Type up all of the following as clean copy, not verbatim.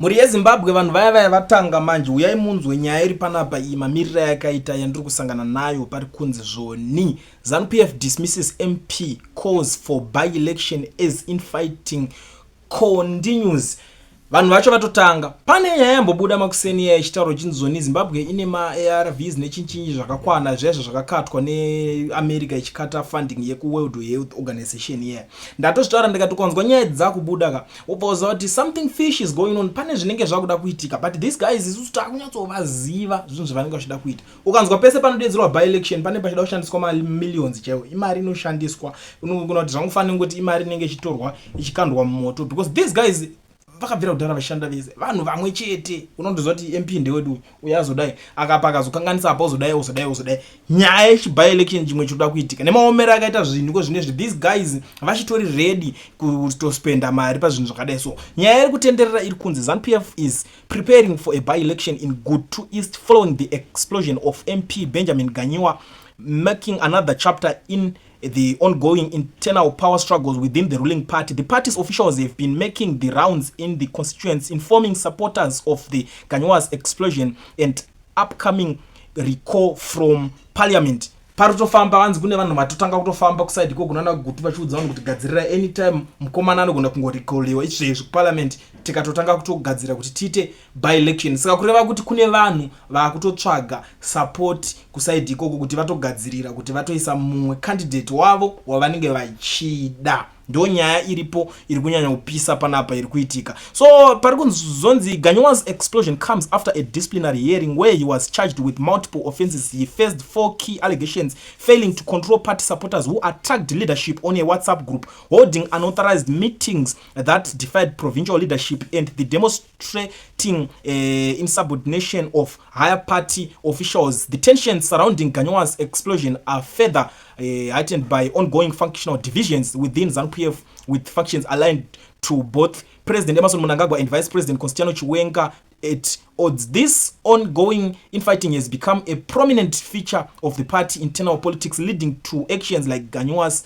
Muri yeZimbabwe vanhu vaya vatanga manje uyai munzwe nyaya iri panapa iyi mamiriro yakaita yandiri kusangana nayo pari kunzi zvoni Zanu PF dismisses MP calls for by-election as infighting continues. Vanhu vacho vatotanga pane nyaya yambobuda makuseni ichitaura kuti zvoni Zimbabwe ine ma-ARVs nechinchinyi zvakakwana zvezvo zvakakatwa neAmerica ichikata funding yeku-World Health Organization here. Ndatozvitaura ndikati ukanzwa nyaya dzakubuda ka ubauza kuti something fish is going on, pane zvinenge zvakuda kuitika, but these guys isusu takunyatsovaziva zvinhu zvavanenge vachida kuita. Ukanzwa pese panodedzerwa by-election pane pachida kushandiswa ma-millions chaiwo, imari inoshandiswa, unogona kuti zvangofanira kuti imari inenge ichitorwa ichikandwa mumoto, because these guys vakabvira kudhara vashanda vese vanhu vamwe chete. Unondoziva kuti MP ndewedu uyazodai akapa akazokanganisa apa uzodai nyaya yechiby-election chimwe chinoda kuitika nemaomero akaita zvinhu zvinezvi these guys vachitori ready kutospenda mari pazvinhu zvakadai. So nyaya iri kutenderera iri kunzi Zanu PF is preparing for a by-election in Gutu East following the explosion of MP Benjamin Ganyiwa, making another chapter in the ongoing internal power struggles within the ruling party. The party's officials have been making the rounds in the constituents, informing supporters of the Ganyiwa's explosion and upcoming recall from parliament. Parutofamba vanzi kune vanhu vatotanga kutofamba kuside ko kunana kugutu vachiudza vanhu kuti gadzirira anytime mukomana anogona kungorikolewa izvezvo kuparliament tikatotanga kutogadzira kuti tiite by-election. Saka kureva kuti kune vanhu vakutotsvaga support kuside ikoko kuti vatogadzirira kuti vatoisa mumwe candidate wavo wavanenge vachida. Ndo nyaya iripo iri kunyanya kupisa panapa iri kuitika. So pari kunzonzi Ganyiwa's explosion comes after a disciplinary hearing where he was charged with multiple offenses. He faced 4 key allegations: failing to control party supporters who attacked leadership on a WhatsApp group, holding unauthorized meetings that defied provincial leadership, and the demonstrating insubordination of higher party officials. The tensions surrounding Ganyiwa's explosion are further heightened by ongoing functional divisions within Zanu PF, with factions aligned to both President Emmerson Mnangagwa and Vice President Constantino Chiwenga at odds. This ongoing infighting has become a prominent feature of the party internal politics, leading to actions like Ganyiwa's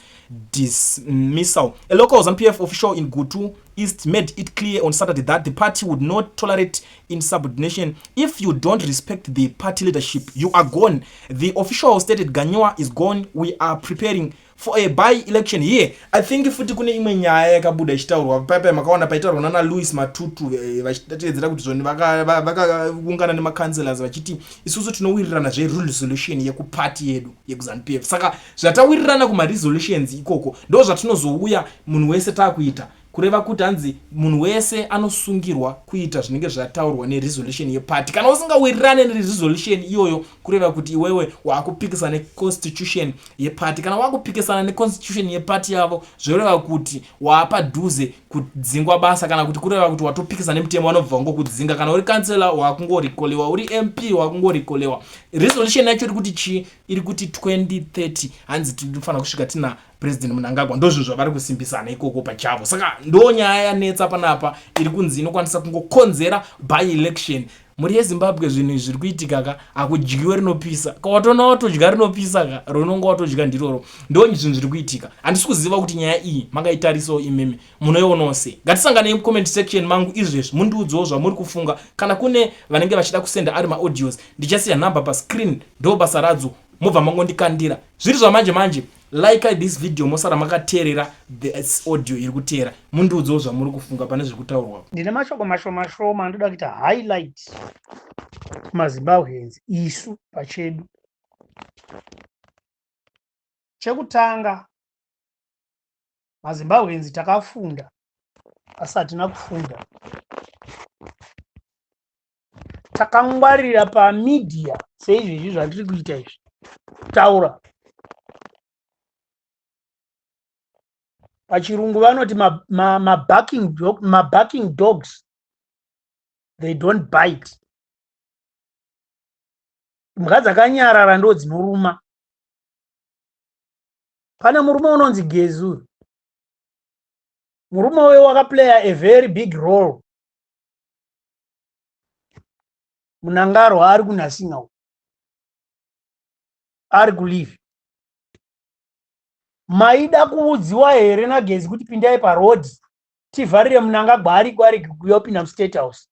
dismissal. A local Zanu PF official in Gutu East made it clear on Saturday that the party would not tolerate insubordination. If you don't respect the party leadership, you are gone. The official stated Ganyiwa is gone. We are preparing for a by-election here. I think futi kune imwe nyaya yakabuda ichitaurwa paipai makaona paitaurwa nana Louis Matutu vachitedzera kuti zvoni vakaungana nemakanselas vachiti isusu tinowirirana zveresolution yekuparty yedu yekuZanu PF. Saka zvatawirirana kuma-resolutions ikoko ndo zvatinozouya munhu wese takuita, kureva kuti hanzi munhu wese anosungirwa kuita zvinenge zvataurwa neresolution yeparty. Kana usingawirirane neresolution iyoyo kureva kuti iwewe wakupikisana neconstitution yeparty, kana wakupikisana neconstitution yeparty yavo zvoreva kuti wapadhuze kudzingwa basa, kana kuti kureva kuti watopikisana nemutemo wanobva ngokudzinga. Kana uri kansela wakungorikolewa, uri MP wakungorikolewa. Resolution yacho iri kuti chi? Iri kuti 2030 hanzi tinofanira kusvika tina President Mnangagwa. Ndozvo zvavari kusimbisana ikoko pachavo. Saka ndo nyaya yanetsa panapa iri kunzi inokwanisa kungokonzera by-election. Muri yeZimbabwe zvinhu zviri kuitika ka akudyiwe rinopisa. Ka watona watodya rinopisa ka ronongo watodya ndiroro. Ndo zvinhu zviri kuitika. Handisi kuziva kuti nyaya iyi makaitarisawo imeme munoiona sei. Ngatisangane mucomment section mangu izvezvi mundiudzewo zvamuri kufunga. Kana kune vanenge vachida kusenda ari ma-audios ndichasiya number pa screen, ndo basa radzo mobva mangondikandira. Zviri zvamanje like this video mosara makateerera this audio iri kuteera, mundiudzewo zvamuri kufunga pane zviri kutaurwa. Ndine mashoko mashoma ndoda kuita highlight kumaZimbabweans isu pachedu. Chekutanga, maZimbabweans takafunda asi hatina kufunda. Takangwarira pamedia seizvezvi zvandiri kuita izvi kutaura. Pachirungu vanoti ma-barking dogs, they don't bite. Mhuka dzakanyarara ndo dzinoruma. Pane murume unonzi Gezu. Murume uyo wakaplaya a very big role munangaro ari kunasinga, ari kulive. Maida kuudziwa here naGezi kuti pindai parodi tivharire Mnangagwa ari kwari kuyopinda muState House?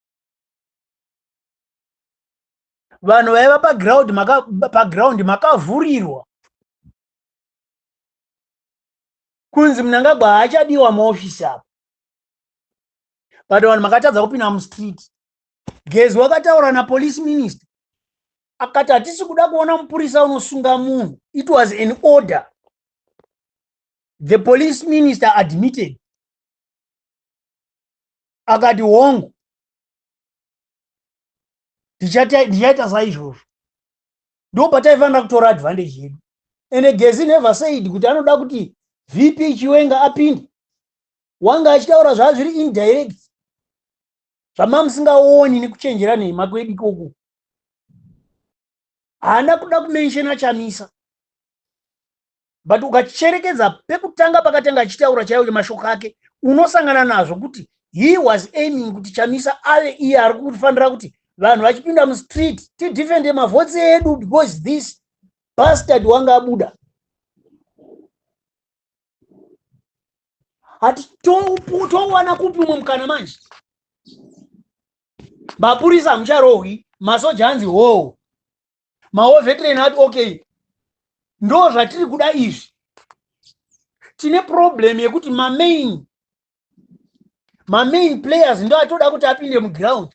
vanhu vaiva paground makavhurirwa kunzi Mnangagwa haachadiwa muofisi apa, but vanhu makatadza kupinda mustreet. Gezi wakataura napolice minister akati hatisi kuda kuona mupurisa unosunga munhu. It was an order. The police minister admitted, akati hongu ndichaita saizvozvo. Ndo pataifanira kutora advantage yedu. Ende Gezi never said kuti anoda kuti VP Chiwenga apinde. Wanga achitaura zvazviri indirect, zvamamusingaoni nekuchenjera nhema kwedu ikoko. Haana kuda kumenshena Chamisa, but ukacherekedza pekutanga pakatanga achitaura chaiwo mashoko ake, unosangana nazvo kuti he was aiming kuti Chamisa ave iye ari kufanira kuti vanhu vachipinda mustreet tidefende mavhotsi edu because this bastard wanga abuda. Hati towana kupi umwe mukana manje? Mapurisa hamucharohwi, masoja hanzi ho, maveterani ati okay, ndo zvatiri kuda izvi. Tine problem yekuti main players ndo atoda kuti apinde muground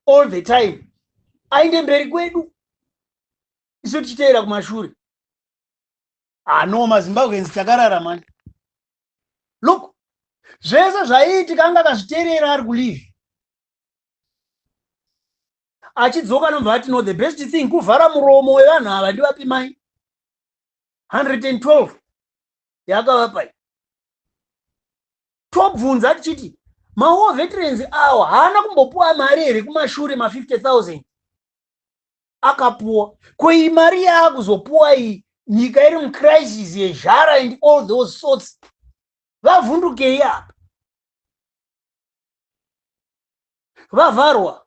all the time, ainde mberi kwedu isu tichiteera kumashure. No, maZimbabweans takarara mani. Look, zvese zvaiitika anga akazviteerera ari kulive, achidzoka nobva ati no, the best thing kuvhara muromo wevanhu ava ndivapi mai 112 yakavapai. Tobvunza tichiti mawar veterans awo haana kumbopuwa mari here kumashure ma50,000 akapuwa. Ko iyi mari yaakuzopuwa iyi nyika iri mucrisis yezhara and all those sorts, vavhundukei apa? Vavharwa,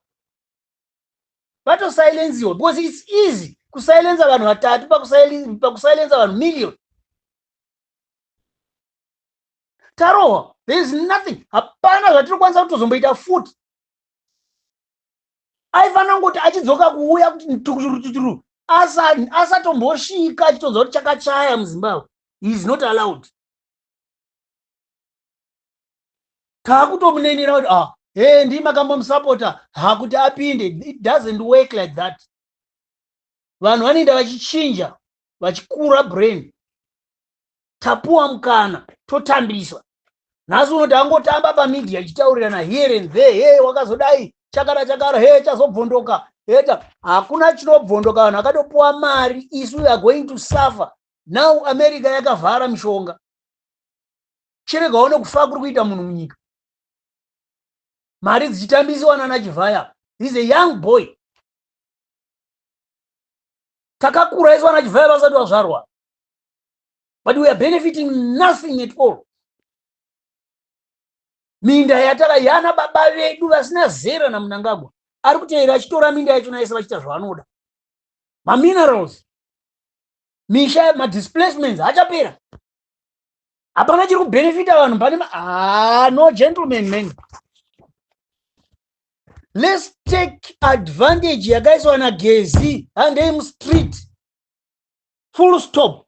vatosilenziwa because it's easy kusilenza vanhu vatatu pakusilenza vanhu million. Tarohwa, there is nothing, hapana zvatiri kwanisa kutozomboita futi. Aifanira ngoti achidzoka kuuya kuti tuturu asatombosvika achitodza kuti chakachaya muZimbabwe. He is not allowed. Taakutomunenera kuti ndii makambomusapota hakuti apinde. It doesn't work like that. Vanhu vanoenda vachichinja, vachikura brain. Tapuwa mukana, totambiswa. Nhasi unoti angotamba pamedia achitaurirana here and there, wakazodai chakara, chazobvondoka. Hakuna chinobvondoka, vanhu vakatopuwa mari, isu we are going to suffer. Now America yakavhara mishonga. Chiregawo nekufa kuri kuita munhu munyika. Mari dzichitambisiwa nana Chivhaya. He's a young boy. Takakura isu vana Chivhaya vasati vazvarwa. But we are benefiting nothing at all. Minda yataka yana baba vedu vasina zera na Mnangagwa. Ari kuteera achitora minda yacho naisa vachita zvavanoda. Minerals, misha, displacements hachapera. Hapana chiri kubenefita vanhu pane no gentlemen men. Let's take advantage yakaiswa naGezi and aim street. Full stop.